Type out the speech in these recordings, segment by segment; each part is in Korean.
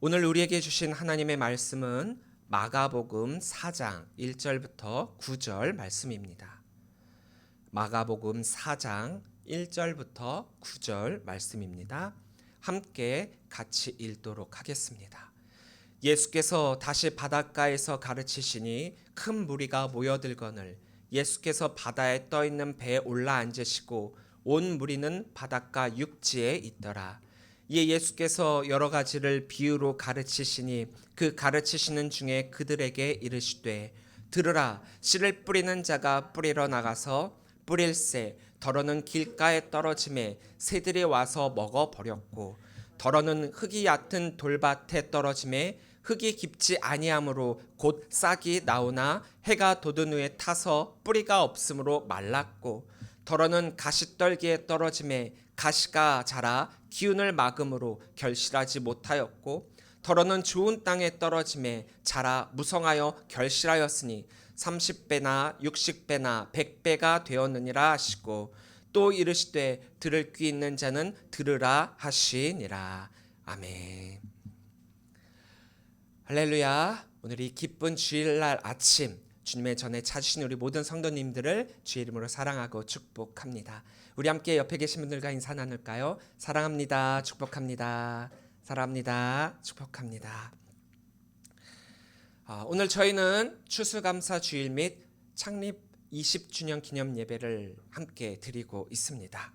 오늘 우리에게 주신 하나님의 말씀은 마가복음 4장 1절부터 9절 말씀입니다. 마가복음 4장 1절부터 9절 말씀입니다. 함께 같이 읽도록 하겠습니다. 예수께서 다시 바닷가에서 가르치시니 큰 무리가 모여들거늘 예수께서 바다에 떠있는 배에 올라앉으시고 온 무리는 바닷가 육지에 있더라. 이에 예수께서 여러 가지를 비유로 가르치시니 그 가르치시는 중에 그들에게 이르시되 들으라. 씨를 뿌리는 자가 뿌리러 나가서 뿌릴새 더러는 길가에 떨어짐에 새들이 와서 먹어버렸고 더러는 흙이 얕은 돌밭에 떨어짐에 흙이 깊지 아니하므로 곧 싹이 나오나 해가 돋은 후에 타서 뿌리가 없으므로 말랐고 더러는 가시떨기에 떨어짐에 가시가 자라 기운을 막음으로 결실하지 못하였고 더러는 좋은 땅에 떨어짐에 자라 무성하여 결실하였으니 30배나 60배나 100배가 되었느니라 하시고 또 이르시되 들을 귀 있는 자는 들으라 하시니라. 아멘. 할렐루야. 오늘 이 기쁜 주일날 아침 주님의 전에 찾으신 우리 모든 성도님들을 주의 이름으로 사랑하고 축복합니다. 우리 함께 옆에 계신 분들과 인사 나눌까요? 사랑합니다. 축복합니다. 사랑합니다. 축복합니다. 오늘 저희는 추수감사 주일 및 창립 20주년 기념 예배를 함께 드리고 있습니다.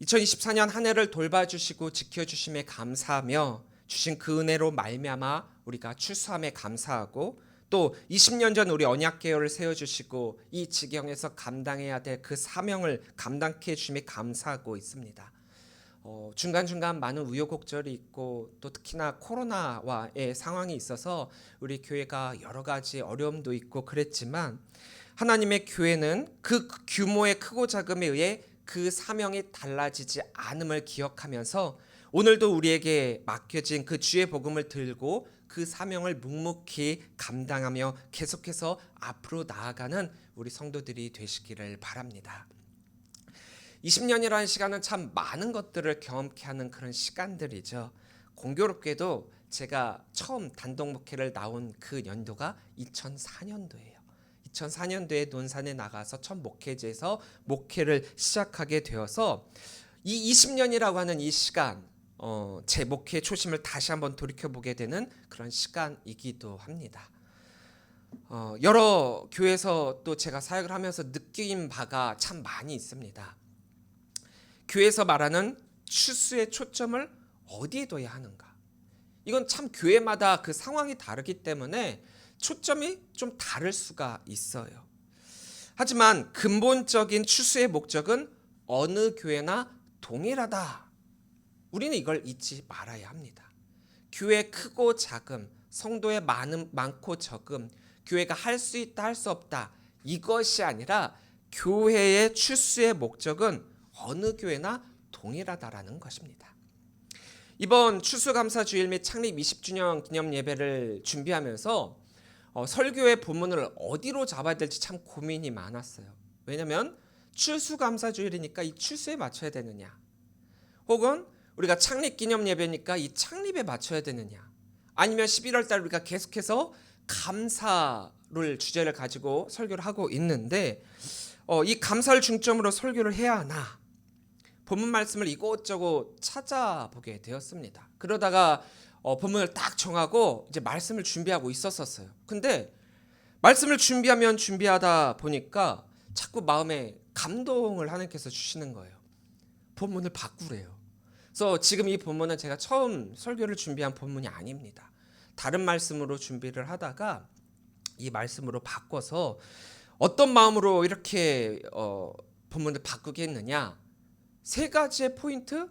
2024년 한 해를 돌봐주시고 지켜주심에 감사하며 주신 그 은혜로 말미암아 우리가 추수함에 감사하고 또 20년 전 우리 언약계열을 세워주시고 이 지경에서 감당해야 될 그 사명을 감당케 해주심에 감사하고 있습니다. 중간중간 많은 우여곡절이 있고 또 특히나 코로나와의 상황이 있어서 우리 교회가 여러 가지 어려움도 있고 그랬지만 하나님의 교회는 그 규모의 크고 작음에 의해 그 사명이 달라지지 않음을 기억하면서 오늘도 우리에게 맡겨진 그 주의 복음을 들고 그 사명을 묵묵히 감당하며 계속해서 앞으로 나아가는 우리 성도들이 되시기를 바랍니다. 20년이라는 시간은 참 많은 것들을 경험케 하는 그런 시간들이죠. 공교롭게도 제가 처음 단독 목회를 나온 그 연도가 2004년도예요. 2004년도에 논산에 나가서 첫 목회지에서 목회를 시작하게 되어서 이 20년이라고 하는 이 시간, 제 목회의 초심을 다시 한번 돌이켜보게 되는 그런 시간이기도 합니다. 여러 교회에서 또 제가 사역을 하면서 느낀 바가 참 많이 있습니다. 교회에서 말하는 추수의 초점을 어디에 둬야 하는가? 이건 참 교회마다 그 상황이 다르기 때문에 초점이 좀 다를 수가 있어요. 하지만 근본적인 추수의 목적은 어느 교회나 동일하다. 우리는 이걸 잊지 말아야 합니다. 교회 크고 작음, 성도의 많고 적음, 교회가 할 수 있다 할 수 없다 이것이 아니라 교회의 추수의 목적은 어느 교회나 동일하다라는 것입니다. 이번 추수감사주일 및 창립 20주년 기념 예배를 준비하면서 설교의 본문을 어디로 잡아야 될지 참 고민이 많았어요. 왜냐하면 추수감사주일이니까 이 추수에 맞춰야 되느냐, 혹은 우리가 창립 기념 예배니까 이 창립에 맞춰야 되느냐, 아니면 11월 달 우리가 계속해서 감사를 주제를 가지고 설교를 하고 있는데 이 감사를 중점으로 설교를 해야 하나 본문 말씀을 이곳저곳 찾아보게 되었습니다. 그러다가 본문을 딱 정하고 이제 말씀을 준비하고 있었어요. 근데 말씀을 준비하다 보니까 자꾸 마음에 감동을 하나님께서 주시는 거예요. 본문을 바꾸래요. 그래서 지금 이 본문은 제가 처음 설교를 준비한 본문이 아닙니다. 다른 말씀으로 준비를 하다가 이 말씀으로 바꿔서 어떤 마음으로 이렇게 본문을 바꾸게 했느냐, 세 가지의 포인트?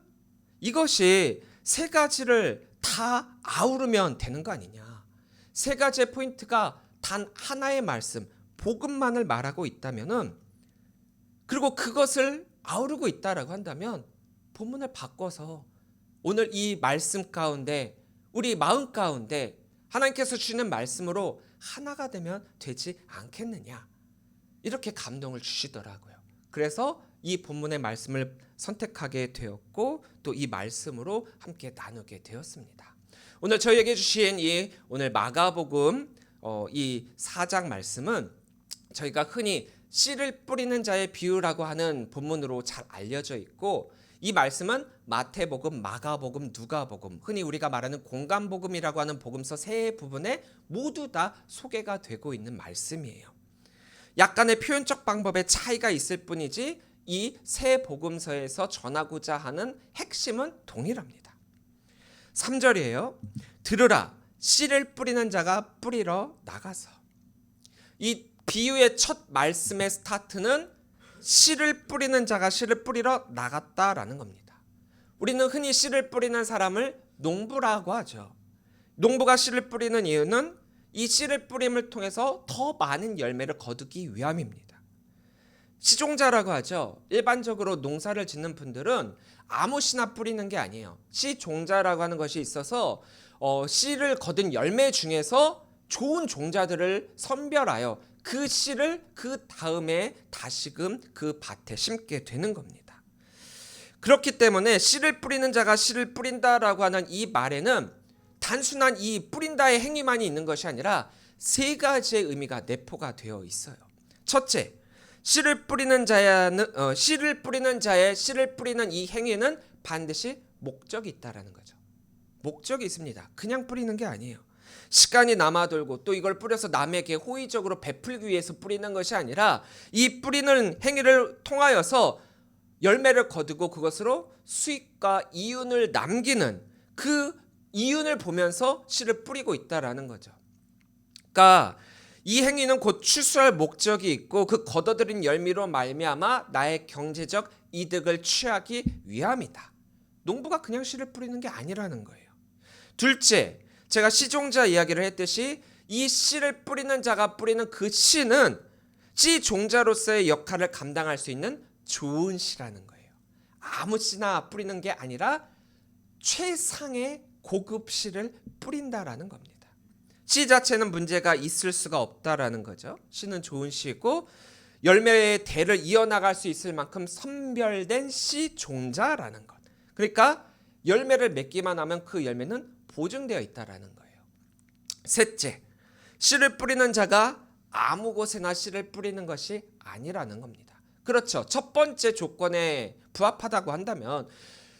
이것이 세 가지를 다 아우르면 되는 거 아니냐. 세 가지의 포인트가 단 하나의 말씀, 복음만을 말하고 있다면은, 그리고 그것을 아우르고 있다라고 한다면 본문을 바꿔서 오늘 이 말씀 가운데 우리 마음 가운데 하나님께서 주시는 말씀으로 하나가 되면 되지 않겠느냐, 이렇게 감동을 주시더라고요. 그래서 이 본문의 말씀을 선택하게 되었고 또 이 말씀으로 함께 나누게 되었습니다. 오늘 저희에게 주신 이 오늘 마가복음 이 4장 말씀은 저희가 흔히 씨를 뿌리는 자의 비유라고 하는 본문으로 잘 알려져 있고, 이 말씀은 마태복음, 마가복음, 누가복음, 흔히 우리가 말하는 공간복음이라고 하는 복음서 세 부분에 모두 다 소개가 되고 있는 말씀이에요. 약간의 표현적 방법의 차이가 있을 뿐이지 이 세 복음서에서 전하고자 하는 핵심은 동일합니다. 3절이에요. 들으라, 씨를 뿌리는 자가 뿌리러 나가서. 이 비유의 첫 말씀의 스타트는 씨를 뿌리는 자가 씨를 뿌리러 나갔다라는 겁니다. 우리는 흔히 씨를 뿌리는 사람을 농부라고 하죠. 농부가 씨를 뿌리는 이유는 이 씨를 뿌림을 통해서 더 많은 열매를 거두기 위함입니다. 씨종자라고 하죠. 일반적으로 농사를 짓는 분들은 아무 씨나 뿌리는 게 아니에요. 씨종자라고 하는 것이 있어서 씨를 거둔 열매 중에서 좋은 종자들을 선별하여 그 씨를 그 다음에 다시금 그 밭에 심게 되는 겁니다. 그렇기 때문에 씨를 뿌리는 자가 씨를 뿌린다라고 하는 이 말에는 단순한 이 뿌린다의 행위만이 있는 것이 아니라 세 가지의 의미가 내포가 되어 있어요. 첫째, 씨를 뿌리는 자의 씨를 뿌리는 이 행위는 반드시 목적이 있다라는 거죠. 목적이 있습니다. 그냥 뿌리는 게 아니에요. 시간이 남아돌고 또 이걸 뿌려서 남에게 호의적으로 베풀기 위해서 뿌리는 것이 아니라 이 뿌리는 행위를 통하여서 열매를 거두고 그것으로 수익과 이윤을 남기는 그 이윤을 보면서 씨를 뿌리고 있다라는 거죠. 그러니까 이 행위는 곧 추수할 목적이 있고 그 거둬들인 열매로 말미암아 나의 경제적 이득을 취하기 위함이다. 농부가 그냥 씨를 뿌리는 게 아니라는 거예요. 둘째, 제가 씨종자 이야기를 했듯이 이 씨를 뿌리는 자가 뿌리는 그 씨는 씨 종자로서의 역할을 감당할 수 있는 좋은 씨라는 거예요. 아무 씨나 뿌리는 게 아니라 최상의 고급 씨를 뿌린다라는 겁니다. 씨 자체는 문제가 있을 수가 없다라는 거죠. 씨는 좋은 씨고 열매의 대를 이어나갈 수 있을 만큼 선별된 씨 종자라는 것. 그러니까 열매를 맺기만 하면 그 열매는 보증되어 있다라는 거예요. 셋째, 씨를 뿌리는 자가 아무 곳에나 씨를 뿌리는 것이 아니라는 겁니다. 그렇죠. 첫 번째 조건에 부합하다고 한다면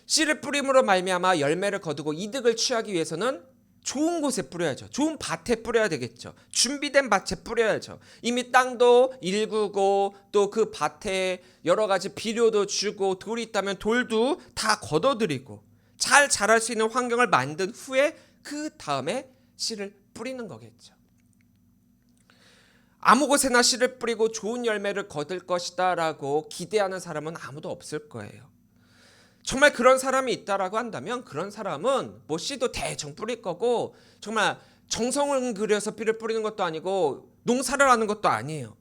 씨를 뿌림으로 말미암아 열매를 거두고 이득을 취하기 위해서는 좋은 곳에 뿌려야죠. 좋은 밭에 뿌려야 되겠죠. 준비된 밭에 뿌려야죠. 이미 땅도 일구고 또 그 밭에 여러 가지 비료도 주고 돌이 있다면 돌도 다 걷어들이고 잘 자랄 수 있는 환경을 만든 후에 그 다음에 씨를 뿌리는 거겠죠. 아무 곳에나 씨를 뿌리고 좋은 열매를 거둘 것이다 라고 기대하는 사람은 아무도 없을 거예요. 정말 그런 사람이 있다라고 한다면 그런 사람은 뭐 씨도 대충 뿌릴 거고 정말 정성을 들여서 씨를 뿌리는 것도 아니고 농사를 하는 것도 아니에요.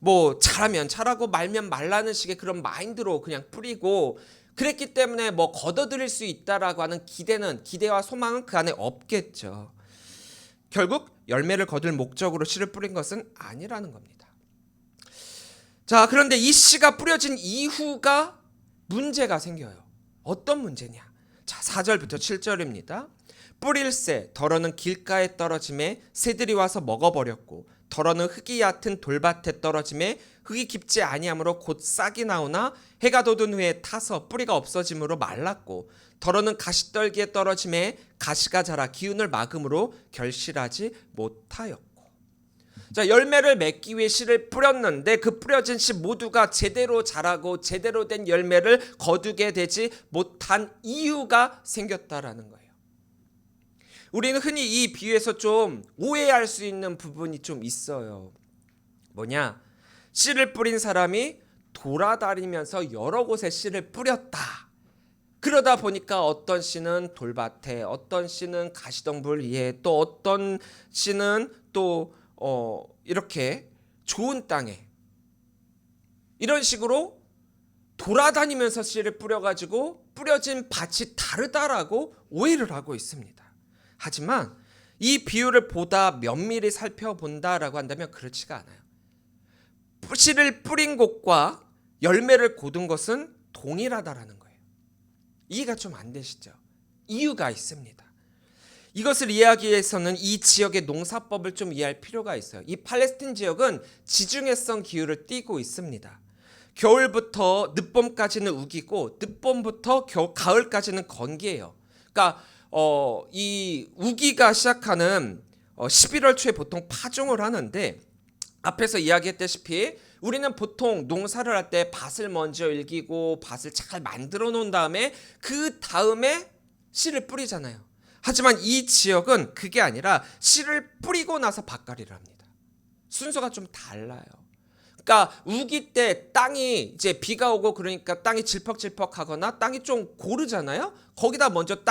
뭐 잘하면 잘하고 말면 말라는 식의 그런 마인드로 그냥 뿌리고 그랬기 때문에 뭐 거둬들일 수 있다라고 하는 기대와 소망은 그 안에 없겠죠. 결국 열매를 거둘 목적으로 씨를 뿌린 것은 아니라는 겁니다. 자, 그런데 이 씨가 뿌려진 이후가 문제가 생겨요. 어떤 문제냐? 자, 4절부터 7절입니다. 뿌릴새 더러는 길가에 떨어짐에 새들이 와서 먹어버렸고 더러는 흙이 얕은 돌밭에 떨어짐에 흙이 깊지 아니하므로 곧 싹이 나오나 해가 돋은 후에 타서 뿌리가 없어짐으로 말랐고 더러는 가시떨기에 떨어짐에 가시가 자라 기운을 막음으로 결실하지 못하였고. 자, 열매를 맺기 위해 씨를 뿌렸는데 그 뿌려진 씨 모두가 제대로 자라고 제대로 된 열매를 거두게 되지 못한 이유가 생겼다라는 거예요. 우리는 흔히 이 비유에서 좀 오해할 수 있는 부분이 좀 있어요. 뭐냐? 씨를 뿌린 사람이 돌아다니면서 여러 곳에 씨를 뿌렸다. 그러다 보니까 어떤 씨는 돌밭에, 어떤 씨는 가시덤불 위에, 또 어떤 씨는 또 이렇게 좋은 땅에 이런 식으로 돌아다니면서 씨를 뿌려가지고 뿌려진 밭이 다르다라고 오해를 하고 있습니다. 하지만 이 비유를 보다 면밀히 살펴본다라고 한다면 그렇지가 않아요. 씨를 뿌린 곳과 열매를 거둔 것은 동일하다라는 거예요. 이해가 좀 안 되시죠? 이유가 있습니다. 이것을 이해하기 위해서는 이 지역의 농사법을 좀 이해할 필요가 있어요. 이 팔레스틴 지역은 지중해성 기후를 띠고 있습니다. 겨울부터 늦봄까지는 우기고 늦봄부터 가을까지는 건기예요. 그러니까 이 우기가 시작하는 11월 초에 보통 파종을 하는데, 앞에서 이야기했다시피 우리는 보통 농사를 할 때 밭을 먼저 일기고 밭을 잘 만들어 놓은 다음에 그 다음에 씨를 뿌리잖아요. 하지만 이 지역은 그게 아니라 씨를 뿌리고 나서 밭갈이를 합니다. 순서가 좀 달라요. 그러니까 우기 때 땅이 이제 비가 오고 그러니까 땅이 질퍽질퍽하거나 땅이 좀 고르잖아요. 거기다 먼저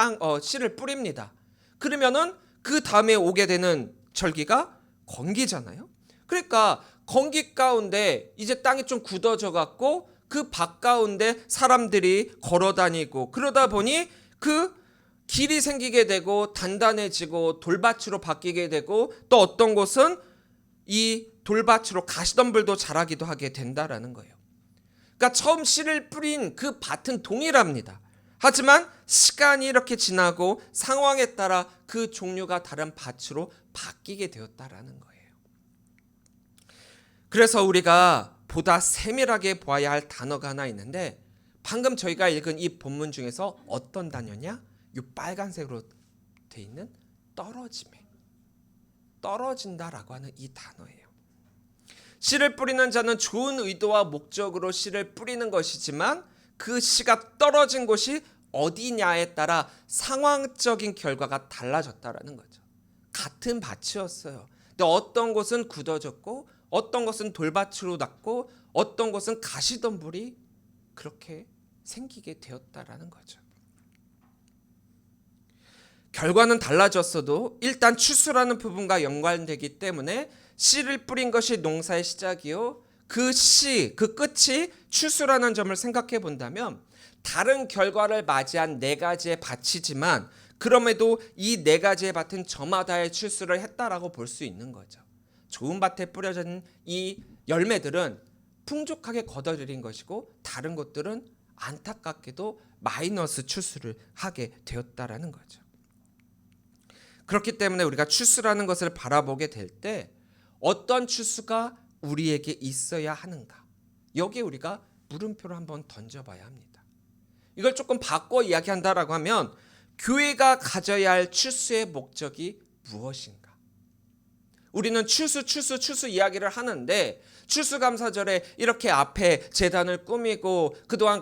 씨를 뿌립니다. 그러면은 그 다음에 오게 되는 절기가 건기잖아요. 그러니까 건기 가운데 이제 땅이 좀 굳어져 갖고 그 밭 가운데 사람들이 걸어 다니고 그러다 보니 그 길이 생기게 되고 단단해지고 돌밭으로 바뀌게 되고, 또 어떤 곳은 이 돌밭으로 가시덤불도 자라기도 하게 된다라는 거예요. 그러니까 처음 씨를 뿌린 그 밭은 동일합니다. 하지만 시간이 이렇게 지나고 상황에 따라 그 종류가 다른 밭으로 바뀌게 되었다라는 거예요. 그래서 우리가 보다 세밀하게 보아야 할 단어가 하나 있는데, 방금 저희가 읽은 이 본문 중에서 어떤 단어냐? 이 빨간색으로 돼 있는 떨어진다라고 하는 이 단어예요. 씨를 뿌리는 자는 좋은 의도와 목적으로 씨를 뿌리는 것이지만 그 씨가 떨어진 곳이 어디냐에 따라 상황적인 결과가 달라졌다라는 거죠. 같은 밭이었어요. 근데 어떤 곳은 굳어졌고 어떤 곳은 돌밭으로 났고 어떤 곳은 가시덤불이 그렇게 생기게 되었다라는 거죠. 결과는 달라졌어도 일단 추수라는 부분과 연관되기 때문에 씨를 뿌린 것이 농사의 시작이요, 그 끝이 추수라는 점을 생각해 본다면 다른 결과를 맞이한 네 가지의 밭이지만 그럼에도 이 네 가지의 밭은 저마다의 추수를 했다라고 볼 수 있는 거죠. 좋은 밭에 뿌려진 이 열매들은 풍족하게 거둬들인 것이고 다른 것들은 안타깝게도 마이너스 추수를 하게 되었다라는 거죠. 그렇기 때문에 우리가 추수라는 것을 바라보게 될 때 어떤 추수가 우리에게 있어야 하는가, 여기에 우리가 물음표를 한번 던져봐야 합니다. 이걸 조금 바꿔 이야기한다라고 하면 교회가 가져야 할 추수의 목적이 무엇인가? 우리는 추수 이야기를 하는데 추수감사절에 이렇게 앞에 제단을 꾸미고 그동안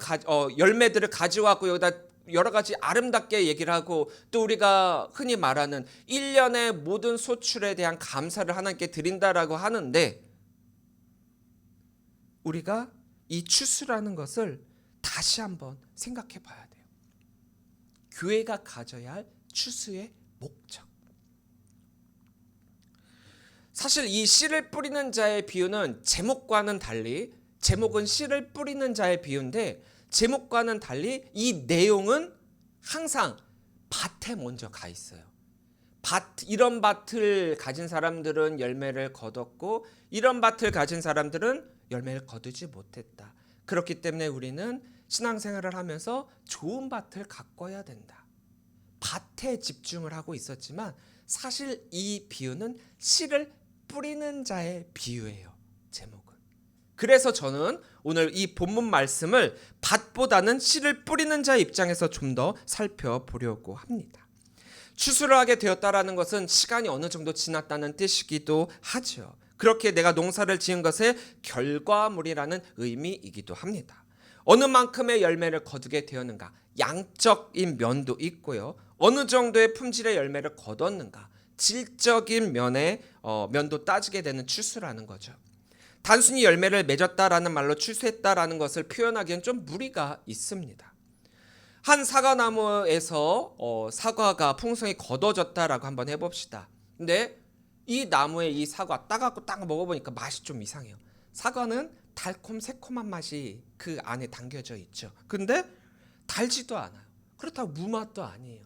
열매들을 가져왔고 여기다 여러 가지 아름답게 얘기를 하고, 또 우리가 흔히 말하는 1년의 모든 소출에 대한 감사를 하나님께 드린다라고 하는데, 우리가 이 추수라는 것을 다시 한번 생각해 봐야 돼요. 교회가 가져야 할 추수의 목적. 사실 이 씨를 뿌리는 자의 비유는 제목과는 달리, 제목은 씨를 뿌리는 자의 비유인데 제목과는 달리 이 내용은 항상 밭에 먼저 가 있어요. 이런 밭을 가진 사람들은 열매를 거뒀고 이런 밭을 가진 사람들은 열매를 거두지 못했다. 그렇기 때문에 우리는 신앙생활을 하면서 좋은 밭을 가꿔야 된다. 밭에 집중을 하고 있었지만 사실 이 비유는 씨를 뿌리는 자의 비유예요. 제목은. 그래서 저는 오늘 이 본문 말씀을 밭보다는 씨를 뿌리는 자의 입장에서 좀 더 살펴보려고 합니다. 추수를 하게 되었다라는 것은 시간이 어느 정도 지났다는 뜻이기도 하죠. 그렇게 내가 농사를 지은 것의 결과물이라는 의미이기도 합니다. 어느 만큼의 열매를 거두게 되었는가, 양적인 면도 있고요. 어느 정도의 품질의 열매를 거뒀는가, 질적인 면도 따지게 되는 추수라는 거죠. 단순히 열매를 맺었다라는 말로 추수했다라는 것을 표현하기엔 좀 무리가 있습니다. 한 사과나무에서 사과가 풍성히 거둬졌다라고 한번 해봅시다. 근데 이 나무에 이 사과 따갖고 딱 먹어보니까 맛이 좀 이상해요. 사과는 달콤 새콤한 맛이 그 안에 담겨져 있죠. 근데 달지도 않아요. 그렇다고 무맛도 아니에요.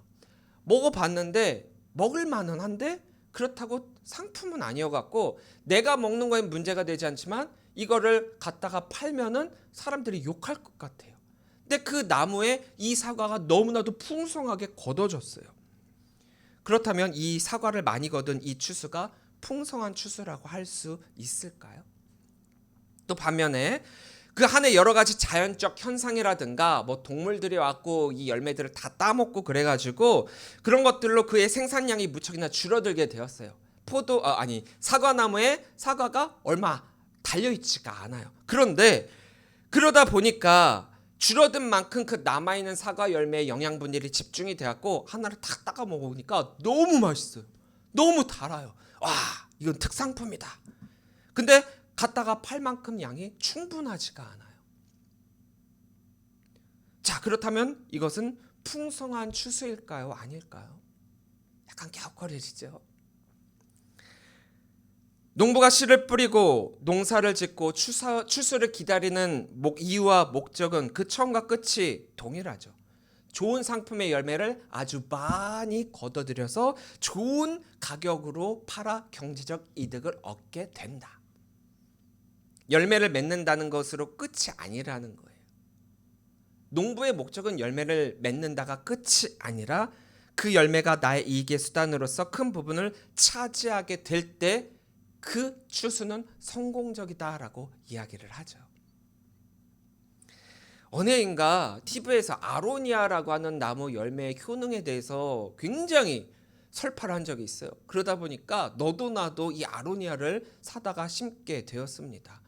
먹어봤는데 먹을 만은 한데 그렇다고 상품은 아니어갖고 내가 먹는 거에 문제가 되지 않지만 이거를 갖다가 팔면은 사람들이 욕할 것 같아요. 근데 그 나무에 이 사과가 너무나도 풍성하게 거둬졌어요. 그렇다면 이 사과를 많이 거둔 이 추수가 풍성한 추수라고 할 수 있을까요? 또 반면에 그 한 해 여러 가지 자연적 현상이라든가 뭐 동물들이 왔고 이 열매들을 다 따먹고 그래가지고 그런 것들로 그의 생산량이 무척이나 줄어들게 되었어요. 사과나무에 사과가 얼마 달려있지가 않아요. 그런데 그러다 보니까 줄어든 만큼 그 남아있는 사과 열매의 영양분들이 집중이 되었고 하나를 탁 따가 먹으니까 너무 맛있어요. 너무 달아요. 와, 이건 특상품이다. 근데 갖다가 팔 만큼 양이 충분하지가 않아요. 자, 그렇다면 이것은 풍성한 추수일까요? 아닐까요? 약간 갸웃거려지죠. 농부가 씨를 뿌리고 농사를 짓고 추수를 기다리는 이유와 목적은 그 처음과 끝이 동일하죠. 좋은 상품의 열매를 아주 많이 걷어들여서 좋은 가격으로 팔아 경제적 이득을 얻게 된다. 열매를 맺는다는 것으로 끝이 아니라는 거예요. 농부의 목적은 열매를 맺는다가 끝이 아니라 그 열매가 나의 이익의 수단으로서 큰 부분을 차지하게 될 때 그 추수는 성공적이다라고 이야기를 하죠. 어느 해인가 TV에서 아로니아라고 하는 나무 열매의 효능에 대해서 굉장히 설파를 한 적이 있어요. 그러다 보니까 너도 나도 이 아로니아를 사다가 심게 되었습니다.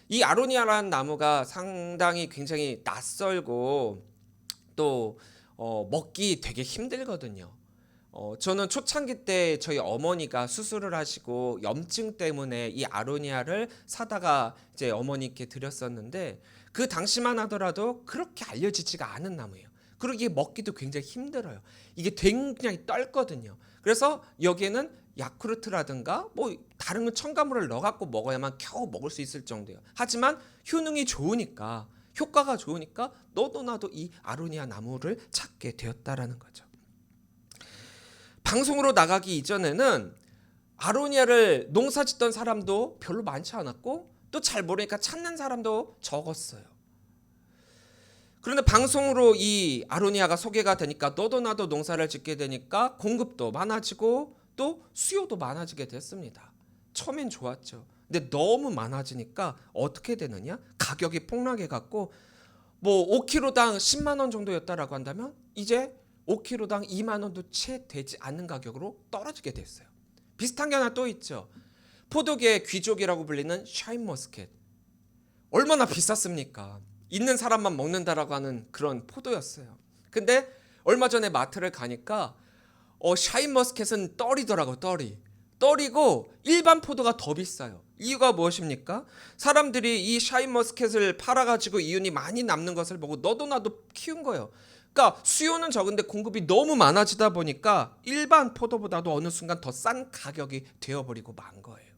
이 아로니아라는 나무가 상당히 굉장히 낯설고 또 먹기 되게 힘들거든요. 저는 초창기 때 저희 어머니가 수술을 하시고 염증 때문에 이 아로니아를 사다가 이제 어머니께 드렸었는데 그 당시만 하더라도 그렇게 알려지지가 않은 나무예요. 그리고 이게 먹기도 굉장히 힘들어요. 이게 굉장히 떫거든요. 그래서 여기에는 야쿠르트라든가 뭐 다른 첨가물을 넣어갖고 먹어야만 겨우 먹을 수 있을 정도예요. 하지만 효능이 좋으니까 효과가 좋으니까 너도 나도 이 아로니아 나무를 찾게 되었다라는 거죠. 방송으로 나가기 이전에는 아로니아를 농사 짓던 사람도 별로 많지 않았고 또 잘 모르니까 찾는 사람도 적었어요. 그런데 방송으로 이 아로니아가 소개가 되니까 너도 나도 농사를 짓게 되니까 공급도 많아지고 또 수요도 많아지게 됐습니다. 처음엔 좋았죠. 근데 너무 많아지니까 어떻게 되느냐? 가격이 폭락해 갖고 뭐 5kg당 10만 원 정도였다라고 한다면 이제 5kg당 2만 원도 채 되지 않는 가격으로 떨어지게 됐어요. 비슷한 게 하나 또 있죠. 포도계의 귀족이라고 불리는 샤인머스켓. 얼마나 비쌌습니까? 있는 사람만 먹는다라고 하는 그런 포도였어요. 근데 얼마 전에 마트를 가니까 샤인머스켓은 떨이더라고, 떨이고 일반 포도가 더 비싸요. 이유가 무엇입니까? 사람들이 이 샤인머스켓을 팔아가지고 이윤이 많이 남는 것을 보고 너도 나도 키운 거예요. 그러니까 수요는 적은데 공급이 너무 많아지다 보니까 일반 포도보다도 어느 순간 더 싼 가격이 되어버리고 만 거예요.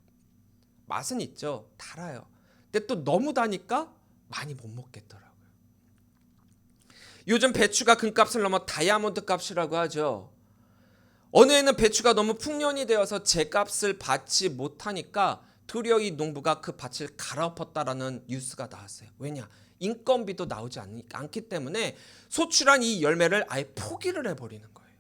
맛은 있죠. 달아요. 근데 또 너무 다니까 많이 못 먹겠더라고요. 요즘 배추가 금값을 넘어 다이아몬드 값이라고 하죠. 어느 해는 배추가 너무 풍년이 되어서 제값을 받지 못하니까 도리어 이 농부가 그 밭을 갈아엎었다라는 뉴스가 나왔어요. 왜냐? 인건비도 나오지 않기 때문에 소출한 이 열매를 아예 포기를 해버리는 거예요.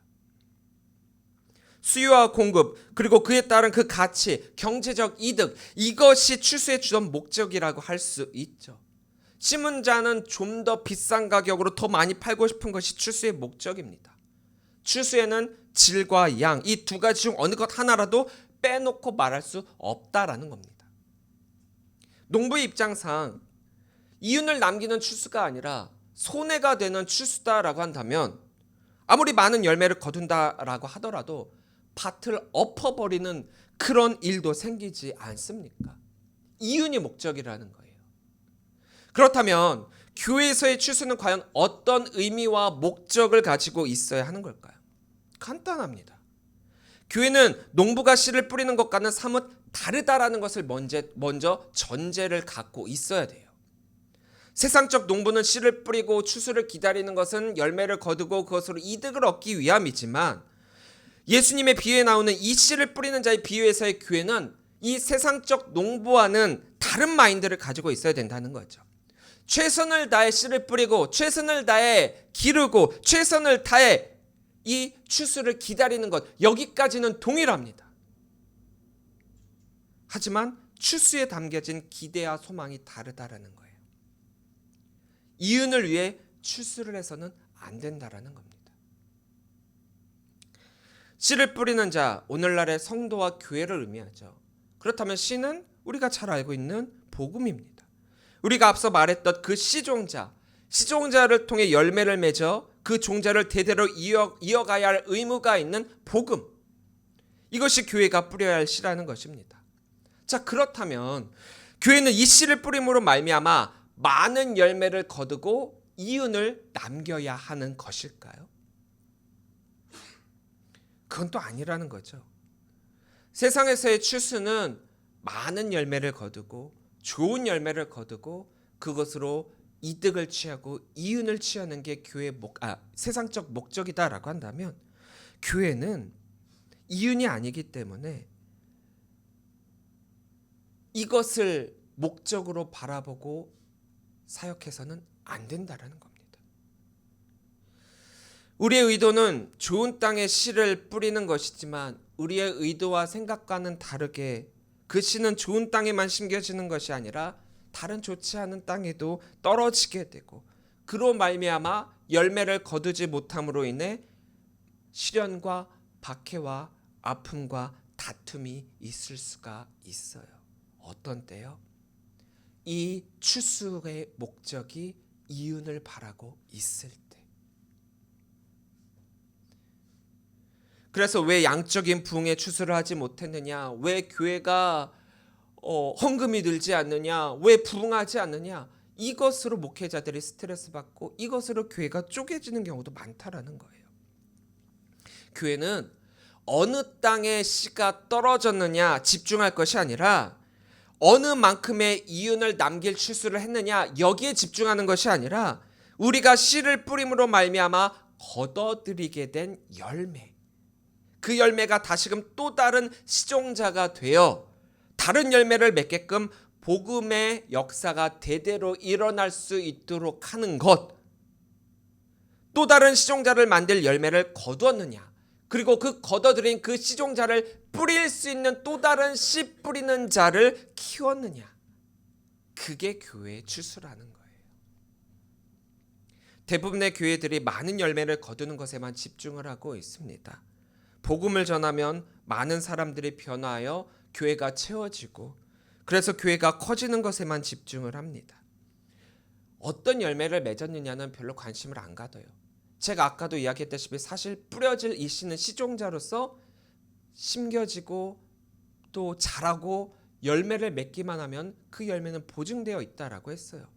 수요와 공급 그리고 그에 따른 그 가치, 경제적 이득 이것이 추수의 주된 목적이라고 할 수 있죠. 심은 자는 좀 더 비싼 가격으로 더 많이 팔고 싶은 것이 추수의 목적입니다. 추수에는 질과 양 이 두 가지 중 어느 것 하나라도 빼놓고 말할 수 없다라는 겁니다. 농부의 입장상 이윤을 남기는 추수가 아니라 손해가 되는 추수다라고 한다면 아무리 많은 열매를 거둔다라고 하더라도 밭을 엎어버리는 그런 일도 생기지 않습니까? 이윤이 목적이라는 거예요. 그렇다면 교회에서의 추수는 과연 어떤 의미와 목적을 가지고 있어야 하는 걸까요? 간단합니다. 교회는 농부가 씨를 뿌리는 것과는 사뭇 다르다라는 것을 먼저 전제를 갖고 있어야 돼요. 세상적 농부는 씨를 뿌리고 추수를 기다리는 것은 열매를 거두고 그것으로 이득을 얻기 위함이지만 예수님의 비유에 나오는 이 씨를 뿌리는 자의 비유에서의 교회는 이 세상적 농부와는 다른 마인드를 가지고 있어야 된다는 거죠. 최선을 다해 씨를 뿌리고 최선을 다해 기르고 최선을 다해 이 추수를 기다리는 것, 여기까지는 동일합니다. 하지만 추수에 담겨진 기대와 소망이 다르다라는 거예요. 이윤을 위해 추수를 해서는 안 된다라는 겁니다. 씨를 뿌리는 자, 오늘날의 성도와 교회를 의미하죠. 그렇다면 씨는 우리가 잘 알고 있는 복음입니다. 우리가 앞서 말했던 그 씨종자, 씨종자를 통해 열매를 맺어 그 종자를 대대로 이어가야 할 의무가 있는 복음, 이것이 교회가 뿌려야 할 씨라는 것입니다. 자, 그렇다면 교회는 이 씨를 뿌림으로 말미암아 많은 열매를 거두고 이윤을 남겨야 하는 것일까요? 그건 또 아니라는 거죠. 세상에서의 추수는 많은 열매를 거두고 좋은 열매를 거두고 그것으로 이득을 취하고 이윤을 취하는 게 교회의 세상적 목적이다라고 한다면, 교회는 이윤이 아니기 때문에 이것을 목적으로 바라보고 사역해서는 안 된다라는 겁니다. 우리의 의도는 좋은 땅에 씨를 뿌리는 것이지만 우리의 의도와 생각과는 다르게 그 씨는 좋은 땅에만 심겨지는 것이 아니라 다른 좋지 않은 땅에도 떨어지게 되고, 그로 말미암아 열매를 거두지 못함으로 인해 시련과 박해와 아픔과 다툼이 있을 수가 있어요. 어떤 때요? 이 추수의 목적이 이윤을 바라고 있을 때. 그래서 왜 양적인 부흥의 추수를 하지 못했느냐? 왜 교회가 헌금이 늘지 않느냐? 왜 부흥하지 않느냐? 이것으로 목회자들이 스트레스 받고 이것으로 교회가 쪼개지는 경우도 많다라는 거예요. 교회는 어느 땅에 씨가 떨어졌느냐 집중할 것이 아니라 어느 만큼의 이윤을 남길 추수를 했느냐 여기에 집중하는 것이 아니라 우리가 씨를 뿌림으로 말미암아 거둬들이게 된 열매, 그 열매가 다시금 또 다른 씨종자가 되어 다른 열매를 맺게끔 복음의 역사가 대대로 일어날 수 있도록 하는 것, 또 다른 씨종자를 만들 열매를 거두었느냐, 그리고 그 거둬들인 그 씨종자를 뿌릴 수 있는 또 다른 씨 뿌리는 자를 키웠느냐, 그게 교회의 추수라는 거예요. 대부분의 교회들이 많은 열매를 거두는 것에만 집중을 하고 있습니다. 복음을 전하면 많은 사람들이 변화하여 교회가 채워지고, 그래서 교회가 커지는 것에만 집중을 합니다. 어떤 열매를 맺었느냐는 별로 관심을 안 가져요. 제가 아까도 이야기했다시피 사실 뿌려질 이 씨는 씨종자로서 심겨지고 또 자라고 열매를 맺기만 하면 그 열매는 보증되어 있다라고 했어요.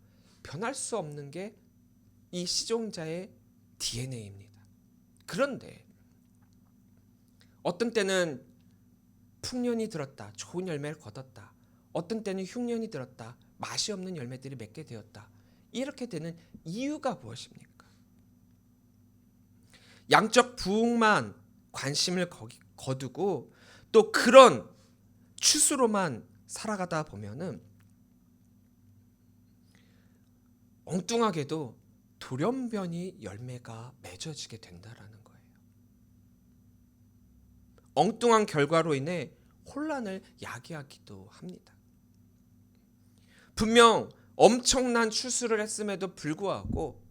변할 수 없는 게 이 씨종자의 DNA입니다. 그런데 어떤 때는 풍년이 들었다, 좋은 열매를 거뒀다. 어떤 때는 흉년이 들었다, 맛이 없는 열매들이 맺게 되었다. 이렇게 되는 이유가 무엇입니까? 양적 부흥만 관심을 거두고 또 그런 추수로만 살아가다 보면은 엉뚱하게도 돌연변이 열매가 맺어지게 된다라는 거예요. 엉뚱한 결과로 인해 혼란을 야기하기도 합니다. 분명 엄청난 추수를 했음에도 불구하고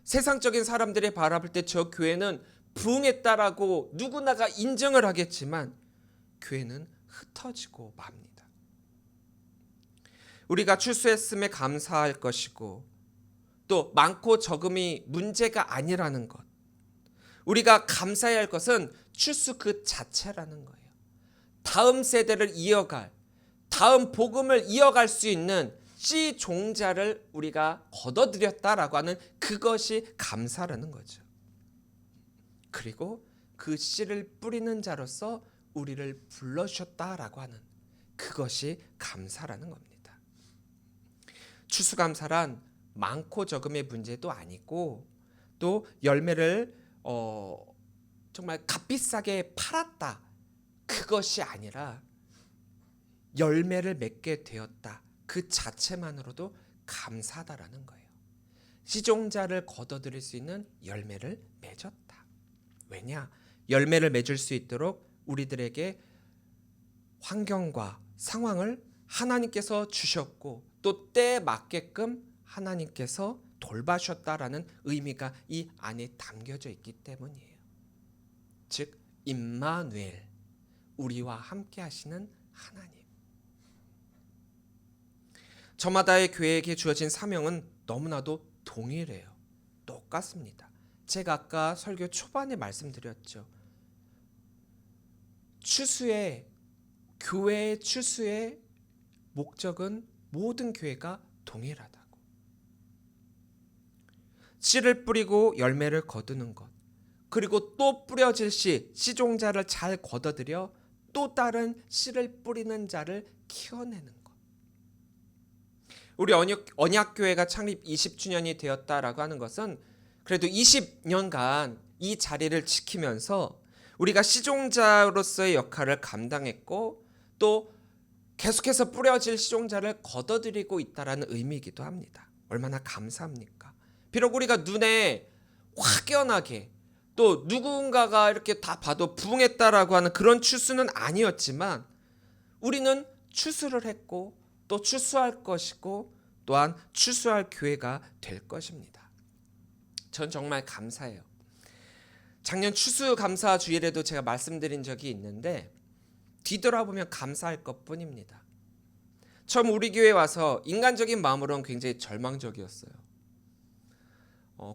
세상적인 사람들이 바라볼 때 저 교회는 부흥했다라고 누구나가 인정을 하겠지만 교회는 흩어지고 맙니다. 우리가 추수했음에 감사할 것이고 또 많고 적음이 문제가 아니라는 것, 우리가 감사해야 할 것은 추수 그 자체라는 거예요. 다음 세대를 이어갈, 다음 복음을 이어갈 수 있는 씨 종자를 우리가 거둬들였다라고 하는 그것이 감사라는 거죠. 그리고 그 씨를 뿌리는 자로서 우리를 불러주셨다라고 하는 그것이 감사라는 겁니다. 추수감사란 많고 적음의 문제도 아니고 또 열매를 정말 값비싸게 팔았다, 그것이 아니라 열매를 맺게 되었다, 그 자체만으로도 감사하다라는 거예요. 씨종자를 거둬들일 수 있는 열매를 맺었다. 왜냐? 열매를 맺을 수 있도록 우리들에게 환경과 상황을 하나님께서 주셨고 또 때에 맞게끔 하나님께서 돌봐주셨다라는 의미가 이 안에 담겨져 있기 때문이에요. 즉 임마누엘, 우리와 함께 하시는 하나님. 저마다의 교회에게 주어진 사명은 너무나도 동일해요. 똑같습니다. 제가 아까 설교 초반에 말씀드렸죠. 교회의 추수의 목적은 모든 교회가 동일하다고. 씨를 뿌리고 열매를 거두는 것, 그리고 또 뿌려질 씨종자를 잘 걷어들여 또 다른 씨를 뿌리는 자를 키워내는 것. 우리 언약교회가 창립 20주년이 되었다라고 하는 것은 그래도 20년간 이 자리를 지키면서 우리가 씨종자로서의 역할을 감당했고 또 계속해서 뿌려질 씨종자를 걷어들이고 있다라는 의미이기도 합니다. 얼마나 감사합니까? 비록 우리가 눈에 확연하게 또 누군가가 이렇게 다 봐도 부흥했다라고 하는 그런 추수는 아니었지만 우리는 추수를 했고 또 추수할 것이고 또한 추수할 교회가 될 것입니다. 전 정말 감사해요. 작년 추수감사 주일에도 제가 말씀드린 적이 있는데 뒤돌아보면 감사할 것뿐입니다. 처음 우리 교회에 와서 인간적인 마음으로는 굉장히 절망적이었어요.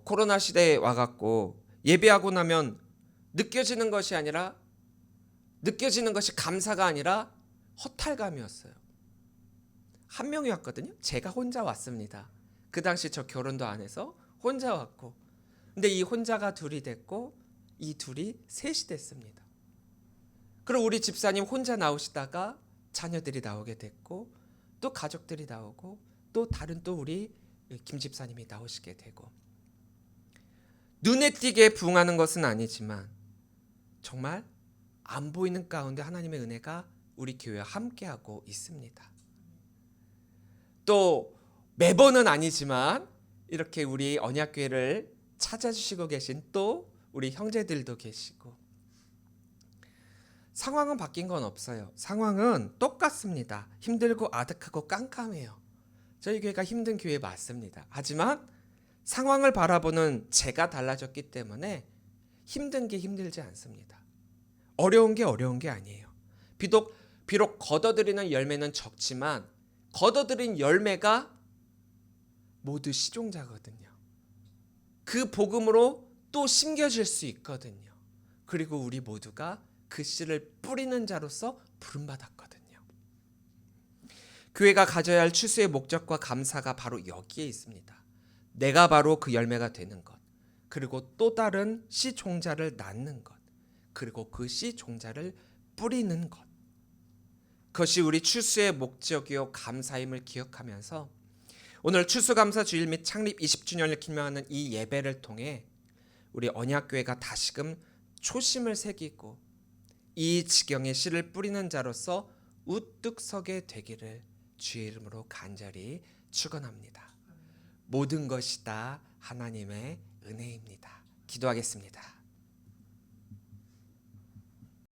코로나 시대에 와갖고 예배하고 나면 느껴지는 것이 감사가 아니라 허탈감이었어요. 한 명이 왔거든요. 제가 혼자 왔습니다. 그 당시 저 결혼도 안 해서 혼자 왔고, 근데 이 혼자가 둘이 됐고 이 둘이 셋이 됐습니다. 그리고 우리 집사님 혼자 나오시다가 자녀들이 나오게 됐고 또 가족들이 나오고 또 다른 또 우리 김 집사님이 나오시게 되고, 눈에 띄게 부흥하는 것은 아니지만 정말 안 보이는 가운데 하나님의 은혜가 우리 교회와 함께하고 있습니다. 또 매번은 아니지만 이렇게 우리 언약교회를 찾아주시고 계신 또 우리 형제들도 계시고, 상황은 바뀐 건 없어요. 상황은 똑같습니다. 힘들고 아득하고 깜깜해요. 저희 교회가 힘든 교회 맞습니다. 하지만 상황을 바라보는 제가 달라졌기 때문에 힘든 게 힘들지 않습니다. 어려운 게 어려운 게 아니에요. 비록 걷어들이는 열매는 적지만 걷어들인 열매가 모두 씨종자거든요. 그 복음으로 또 심겨질 수 있거든요. 그리고 우리 모두가 그 씨를 뿌리는 자로서 부름받았거든요. 교회가 가져야 할 추수의 목적과 감사가 바로 여기에 있습니다. 내가 바로 그 열매가 되는 것, 그리고 또 다른 씨 종자를 낳는 것, 그리고 그 씨 종자를 뿌리는 것. 그것이 우리 추수의 목적이요 감사임을 기억하면서 오늘 추수감사 주일 및 창립 20주년을 기념하는 이 예배를 통해 우리 언약교회가 다시금 초심을 새기고 이 지경의 씨를 뿌리는 자로서 우뚝 서게 되기를 주의 이름으로 간절히 축원합니다. 모든 것이 다 하나님의 은혜입니다. 기도하겠습니다.